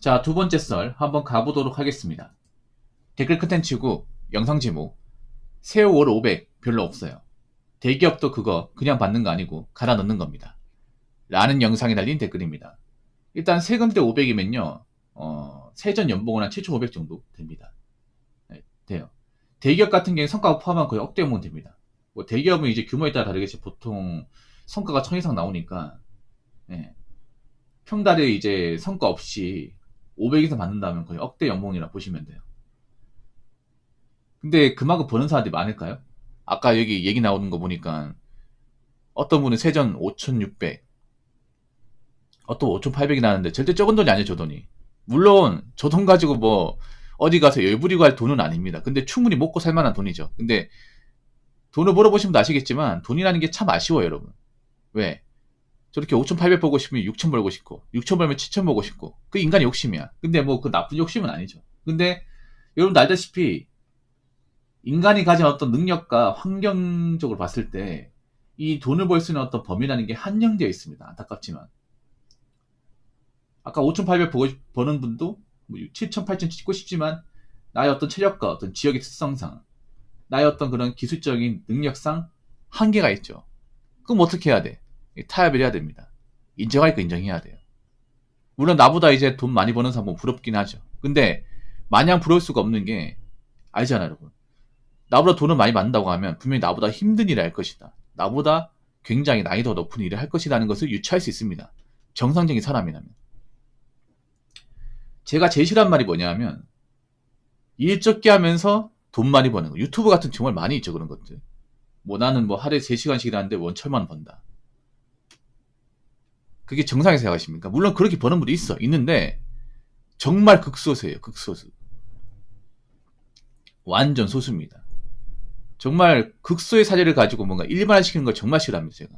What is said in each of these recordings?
자, 두 번째 썰 한번 가보도록 하겠습니다. 댓글 컨텐츠고 영상 제목 세월 500 별로 없어요. 대기업도 그거 그냥 받는 거 아니고 갈아 넣는 겁니다. 라는 영상에 달린 댓글입니다. 일단 세금대 500이면요. 세전 연봉은 한 7,500 정도 됩니다. 네, 돼요. 대기업 같은 경우에 성과가 포함하면 거의 억대 연봉 됩니다. 뭐 대기업은 이제 규모에 따라 다르겠지. 보통 성과가 1000 이상 나오니까 네, 평달에 이제 성과 없이 500 이상 받는다면 거의 억대 연봉이라 보시면 돼요. 근데 그만큼 버는 사람들이 많을까요? 아까 여기 얘기 나오는 거 보니까 어떤 분은 세전 5,600, 어떤 5,800이 나는데 절대 적은 돈이 아니에요, 저 돈이. 물론 저 돈 가지고 뭐 어디 가서 열부리고 할 돈은 아닙니다. 근데 충분히 먹고 살 만한 돈이죠. 근데 돈을 벌어보시면 아시겠지만 돈이라는 게 참 아쉬워요, 여러분. 왜? 저렇게 5,800 벌고 싶으면 6,000 벌고 싶고 6,000 벌면 7,000 벌고 싶고 그 인간의 욕심이야. 근데 뭐 그 나쁜 욕심은 아니죠. 근데 여러분도 알다시피 인간이 가진 어떤 능력과 환경적으로 봤을 때 이 돈을 벌 수 있는 어떤 범위라는 게 한정되어 있습니다. 안타깝지만. 아까 5,800 버는 분도 7,000, 8,000 찍고 싶지만 나의 어떤 체력과 어떤 지역의 특성상 나의 어떤 그런 기술적인 능력상 한계가 있죠. 그럼 어떻게 해야 돼? 타협을 해야 됩니다. 인정할 거 인정해야 돼요. 물론 나보다 이제 돈 많이 버는 사람은 부럽긴 하죠. 근데 마냥 부러울 수가 없는 게 알잖아요, 여러분. 나보다 돈을 많이 받는다고 하면 분명히 나보다 힘든 일을 할 것이다. 나보다 굉장히 난이도가 높은 일을 할 것이라는 것을 유추할 수 있습니다. 정상적인 사람이라면. 제가 제일 싫어하는 말이 뭐냐 하면 일 적게 하면서 돈 많이 버는 거. 유튜브 같은 정말 많이 있죠, 그런 것들. 뭐 나는 뭐 하루에 3시간씩 일하는데 원 1,000만 원 번다. 그게 정상의 생각이십니까? 물론 그렇게 버는 분도 있는데 정말 극소수예요, 극소수. 완전 소수입니다. 정말 극소의 사례를 가지고 뭔가 일반화시키는 걸 정말 싫어합니다, 제가.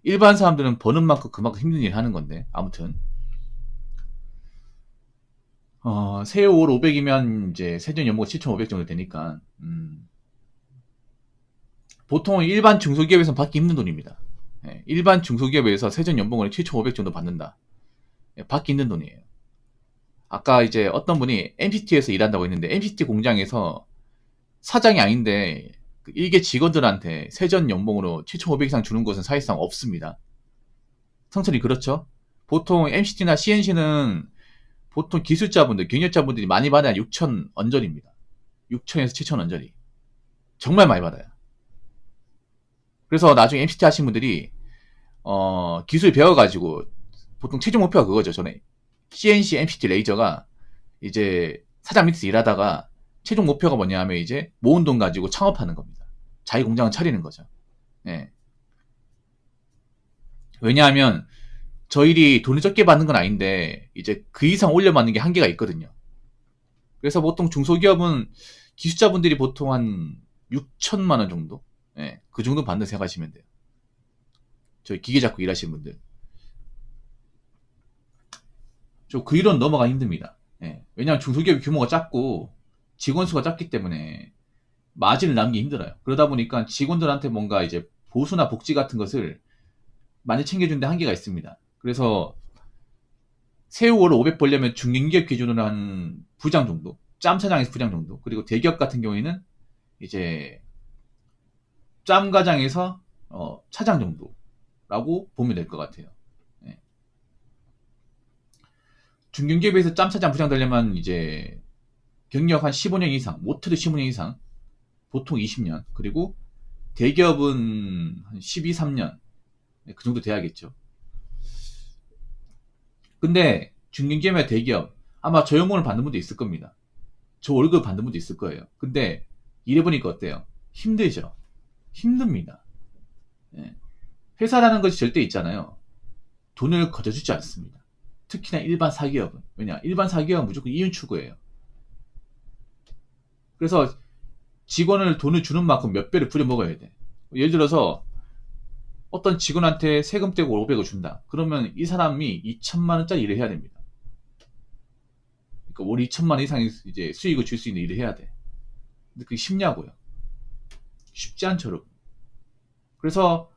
일반 사람들은 버는 만큼 그만큼 힘든 일을 하는 건데, 아무튼. 세월 500이면 이제 세전 연봉 7,500 정도 되니까, 보통 일반 중소기업에서는 받기 힘든 돈입니다. 예, 일반 중소기업에서 세전 연봉을 7,500 정도 받는다. 예, 받기 힘든 돈이에요. 아까 이제 어떤 분이 MCT에서 일한다고 했는데, MCT 공장에서 사장이 아닌데, 그 일개 직원들한테 세전 연봉으로 7,500 이상 주는 곳은 사실상 없습니다. 성철이 그렇죠? 보통 MCT나 CNC는 보통 기술자분들, 경력자분들이 많이 받아야 6천 언저리입니다. 6천에서 7천 언저리. 정말 많이 받아요. 그래서 나중에 MCT 하신 분들이 기술 배워가지고 보통 최종 목표가 그거죠. 전에 CNC MCT 레이저가 이제 사장 밑에서 일하다가 최종 목표가 뭐냐 하면 이제 모은 돈 가지고 창업하는 겁니다. 자기 공장을 차리는 거죠. 예. 왜냐하면 저 일이 돈을 적게 받는 건 아닌데 이제 그 이상 올려받는 게 한계가 있거든요. 그래서 보통 중소기업은 기술자분들이 보통 한 6천만 원 정도? 예, 그 정도 받는 생각하시면 돼요. 저희 기계 잡고 일하시는 분들. 그 일은 넘어가 힘듭니다. 예, 왜냐하면 중소기업 규모가 작고 직원 수가 작기 때문에 마진을 남기 힘들어요. 그러다 보니까 직원들한테 뭔가 이제 보수나 복지 같은 것을 많이 챙겨주는데 한계가 있습니다. 그래서 세월 500 벌려면 중견기업 기준으로 한 부장 정도, 짬차장에서 부장 정도, 그리고 대기업 같은 경우에는 이제 짬과장에서 차장 정도라고 보면 될 것 같아요. 예. 중견기업에서 짬차장 부장 되려면 이제 경력 한 15년 이상, 못해도 15년 이상, 보통 20년, 그리고 대기업은 한 12, 3년 그 정도 돼야겠죠. 근데 중견기업이나 대기업 아마 저 연봉을 받는 분도 있을 겁니다. 저 월급 받는 분도 있을 거예요. 근데 일해보니까 어때요? 힘들죠. 힘듭니다. 예. 회사라는 것이 절대 있잖아요. 돈을 거둬주지 않습니다. 특히나 일반 사기업은. 왜냐? 일반 사기업은 무조건 이윤 추구예요. 그래서 직원을 돈을 주는 만큼 몇 배를 부려먹어야 돼. 예를 들어서 어떤 직원한테 세금 떼고 500을 준다. 그러면 이 사람이 2천만 원짜리 일을 해야 됩니다. 그러니까 월 2천만 원 이상 이제 수익을 줄 수 있는 일을 해야 돼. 근데 그게 쉽냐고요. 쉽지 않죠, 여러분. 그래서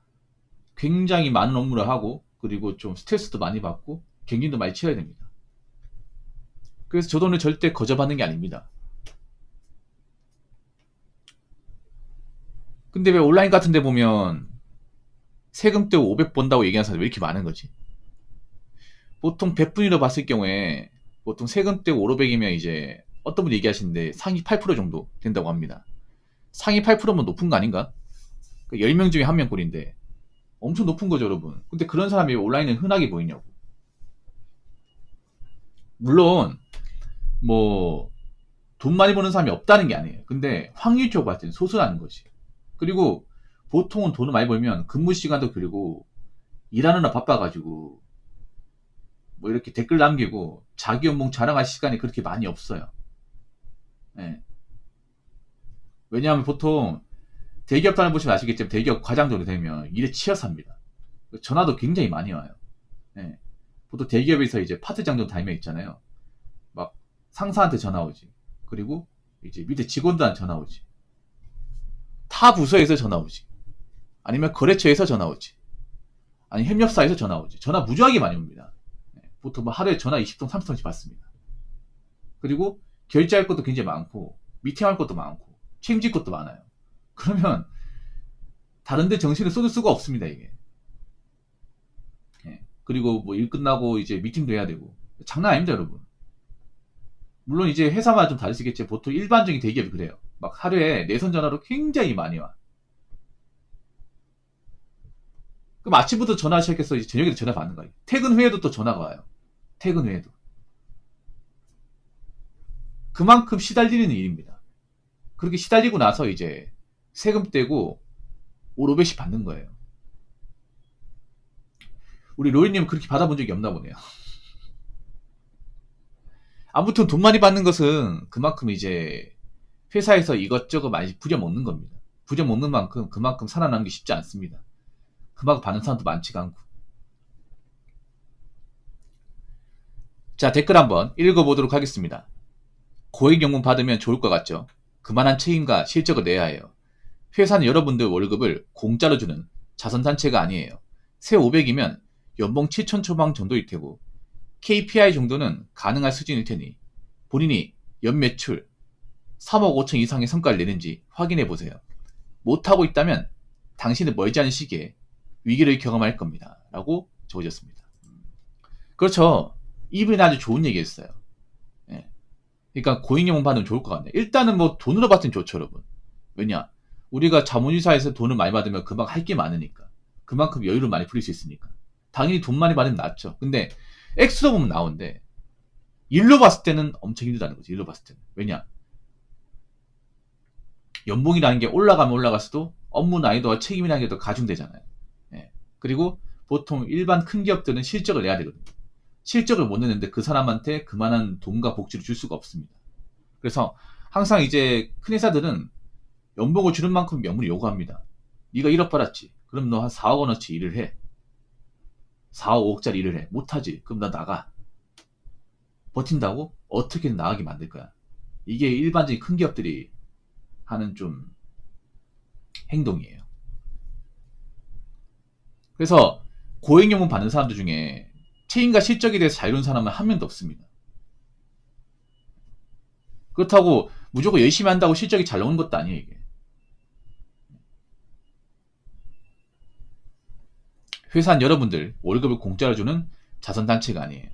굉장히 많은 업무를 하고 그리고 좀 스트레스도 많이 받고 경기도 많이 치러야 됩니다. 그래서 저 돈을 절대 거저받는 게 아닙니다. 근데 왜 온라인 같은 데 보면 세금 떼고 500 번다고 얘기하는 사람이 왜 이렇게 많은 거지? 보통 100분위로 봤을 경우에 보통 세금 떼고 500이면 이제 어떤 분이 얘기하시는데 상위 8% 정도 된다고 합니다. 상위 8%면 높은 거 아닌가? 10명 중에 1명 꼴인데 엄청 높은 거죠, 여러분. 근데 그런 사람이 온라인은 흔하게 보이냐고. 물론 뭐 돈 많이 버는 사람이 없다는 게 아니에요. 근데 확률적으로 봤을 때는 소수라는 거지. 그리고 보통은 돈을 많이 벌면 근무 시간도 길고 일하느라 바빠가지고 뭐 이렇게 댓글 남기고 자기 연봉 자랑할 시간이 그렇게 많이 없어요. 예. 왜냐하면 보통 대기업 다녀보시면 아시겠지만 대기업 과장 정도 되면 일에 치여서 합니다. 전화도 굉장히 많이 와요. 예. 보통 대기업에서 이제 파트장 정도 다니면 있잖아요. 막 상사한테 전화 오지. 그리고 이제 밑에 직원들한테 전화 오지. 타 부서에서 전화 오지. 아니면 거래처에서 전화 오지. 아니 협력사에서 전화 오지. 전화 무지하게 많이 옵니다. 보통 뭐 하루에 전화 20통, 30통씩 받습니다. 그리고 결제할 것도 굉장히 많고 미팅할 것도 많고 책임질 것도 많아요. 그러면 다른데 정신을 쏟을 수가 없습니다, 이게. 그리고 뭐 일 끝나고 이제 미팅도 해야 되고 장난 아닙니다, 여러분. 물론 이제 회사마다 좀 다르시겠지만 보통 일반적인 대기업이 그래요. 막 하루에 내선 전화로 굉장히 많이 와. 그럼 아침부터 전화 시작해서 이제 저녁에도 전화 받는 거예요. 퇴근 후에도 또 전화가 와요. 퇴근 후에도. 그만큼 시달리는 일입니다. 그렇게 시달리고 나서 이제 세금 떼고 500씩 받는 거예요. 우리 로이님은 그렇게 받아본 적이 없나 보네요. 아무튼 돈 많이 받는 것은 그만큼 이제 회사에서 이것저것 많이 부려먹는 겁니다. 부려먹는 만큼 그만큼 살아남기 쉽지 않습니다. 그만큼 받는 사람도 많지가 않고. 자, 댓글 한번 읽어보도록 하겠습니다. 고액연금 받으면 좋을 것 같죠? 그만한 책임과 실적을 내야 해요. 회사는 여러분들 월급을 공짜로 주는 자선단체가 아니에요. 새 500이면 연봉 7천 초반 정도일 테고 KPI 정도는 가능할 수준일 테니 본인이 연매출 3억 5천 이상의 성과를 내는지 확인해 보세요. 못하고 있다면 당신은 멀지 않은 시기에 위기를 경험할 겁니다. 라고 적어졌습니다. 그렇죠. 이분이 아주 좋은 얘기 했어요. 예. 그러니까 고액연금 받으면 좋을 것 같네. 일단은 뭐 돈으로 받으면 좋죠, 여러분. 왜냐? 우리가 자문회사에서 돈을 많이 받으면 금방 할 게 많으니까. 그만큼 여유를 많이 부릴 수 있으니까. 당연히 돈 많이 받으면 낫죠. 근데 액수로 보면 나오는데 일로 봤을 때는 엄청 힘들다는 거지. 일로 봤을 때는. 왜냐? 연봉이라는 게 올라가면 올라갈수록 업무 난이도와 책임이라는 게 더 가중되잖아요. 예. 그리고 보통 일반 큰 기업들은 실적을 내야 되거든요. 실적을 못 내는데 그 사람한테 그만한 돈과 복지를 줄 수가 없습니다. 그래서 항상 이제 큰 회사들은 연봉을 주는 만큼 명분을 요구합니다. 네가 1억 받았지. 그럼 너 한 4억 원어치 일을 해. 4억 5억짜리 일을 해. 못하지. 그럼 너 나가. 버틴다고? 어떻게든 나가게 만들 거야. 이게 일반적인 큰 기업들이 하는 좀 행동이에요. 그래서 고액연금 받는 사람들 중에 책임과 실적에 대해서 자유로운 사람은 한 명도 없습니다. 그렇다고 무조건 열심히 한다고 실적이 잘 나오는 것도 아니에요, 이게. 회사는 여러분들 월급을 공짜로 주는 자선단체가 아니에요.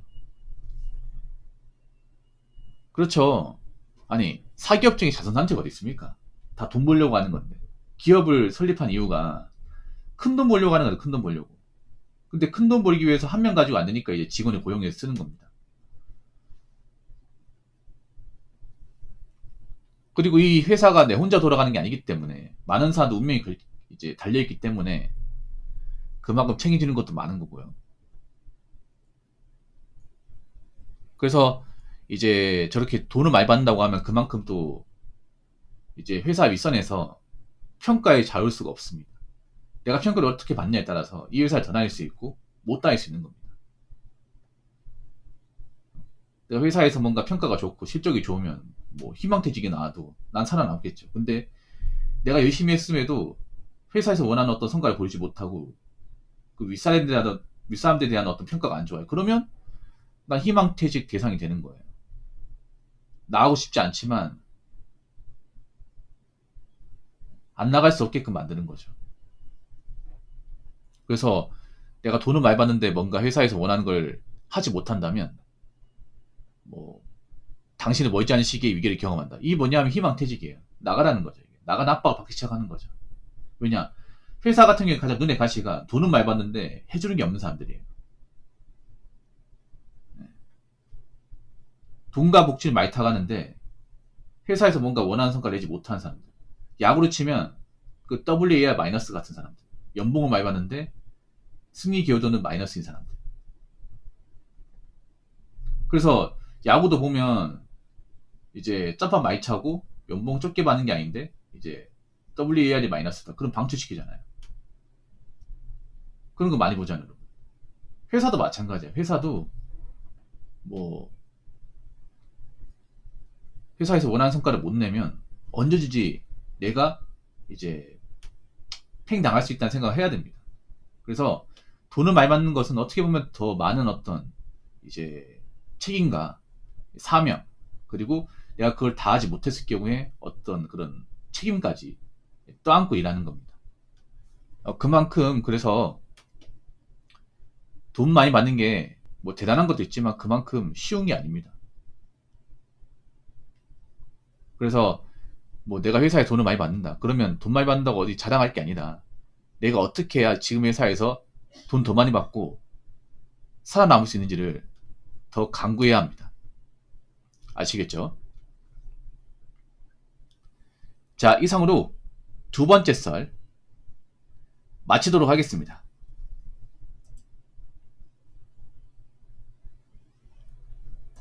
그렇죠. 아니, 사기업 중에 자선단체가 어디 있습니까? 다 돈 벌려고 하는 건데. 기업을 설립한 이유가 큰 돈 벌려고 하는 거죠, 큰 돈 벌려고. 근데 큰 돈 벌기 위해서 한 명 가지고 안 되니까 이제 직원을 고용해서 쓰는 겁니다. 그리고 이 회사가 내 혼자 돌아가는 게 아니기 때문에 많은 사람들 운명이 이제 달려있기 때문에 그만큼 책임지는 것도 많은 거고요. 그래서 이제 저렇게 돈을 많이 받는다고 하면 그만큼 또 이제 회사 윗선에서 평가에 자유로울 수가 없습니다. 내가 평가를 어떻게 받냐에 따라서 이 회사를 더 다닐 수 있고 못 다닐 수 있는 겁니다. 내가 회사에서 뭔가 평가가 좋고 실적이 좋으면 뭐 희망퇴직이 나와도 난 살아남겠죠. 근데 내가 열심히 했음에도 회사에서 원하는 어떤 성과를 보이지 못하고 그 윗사람들에 대한 어떤 평가가 안 좋아요. 그러면 난 희망퇴직 대상이 되는 거예요. 나가고 싶지 않지만 안 나갈 수 없게끔 만드는 거죠. 그래서 내가 돈을 많이 받는데 뭔가 회사에서 원하는 걸 하지 못한다면 뭐 당신은 멀지않은 시기에 위기를 경험한다. 이게 뭐냐면 희망퇴직이에요. 나가라는 거죠. 나가는 압박을 받기 시작하는 거죠. 왜냐? 회사 같은 경우에 가장 눈에 가시가 돈은 많이 받는데 해주는 게 없는 사람들이에요. 돈과 복지를 많이 타가는데 회사에서 뭔가 원하는 성과를 내지 못하는 사람들. 야구로 치면 그 WAR 마이너스 같은 사람들. 연봉을 많이 받는데 승리 기여도는 마이너스인 사람들. 그래서 야구도 보면 이제 점프 많이 차고 연봉 적게 받는 게 아닌데 이제 WAR이 마이너스다. 그럼 방출시키잖아요. 그런 거 많이 보잖아요. 회사도 마찬가지야. 회사도 뭐 회사에서 원하는 성과를 못 내면 언제든지 내가 이제 팽당할 수 있다는 생각을 해야 됩니다. 그래서 돈을 많이 받는 것은 어떻게 보면 더 많은 어떤 이제 책임과 사명 그리고 내가 그걸 다 하지 못했을 경우에 어떤 그런 책임까지 떠안고 일하는 겁니다. 그만큼 그래서 돈 많이 받는 게 뭐 대단한 것도 있지만 그만큼 쉬운 게 아닙니다. 그래서 뭐 내가 회사에 돈을 많이 받는다. 그러면 돈 많이 받는다고 어디 자랑할 게 아니라 내가 어떻게 해야 지금 회사에서 돈 더 많이 받고 살아남을 수 있는지를 더 강구해야 합니다. 아시겠죠? 자, 이상으로 두 번째 썰 마치도록 하겠습니다.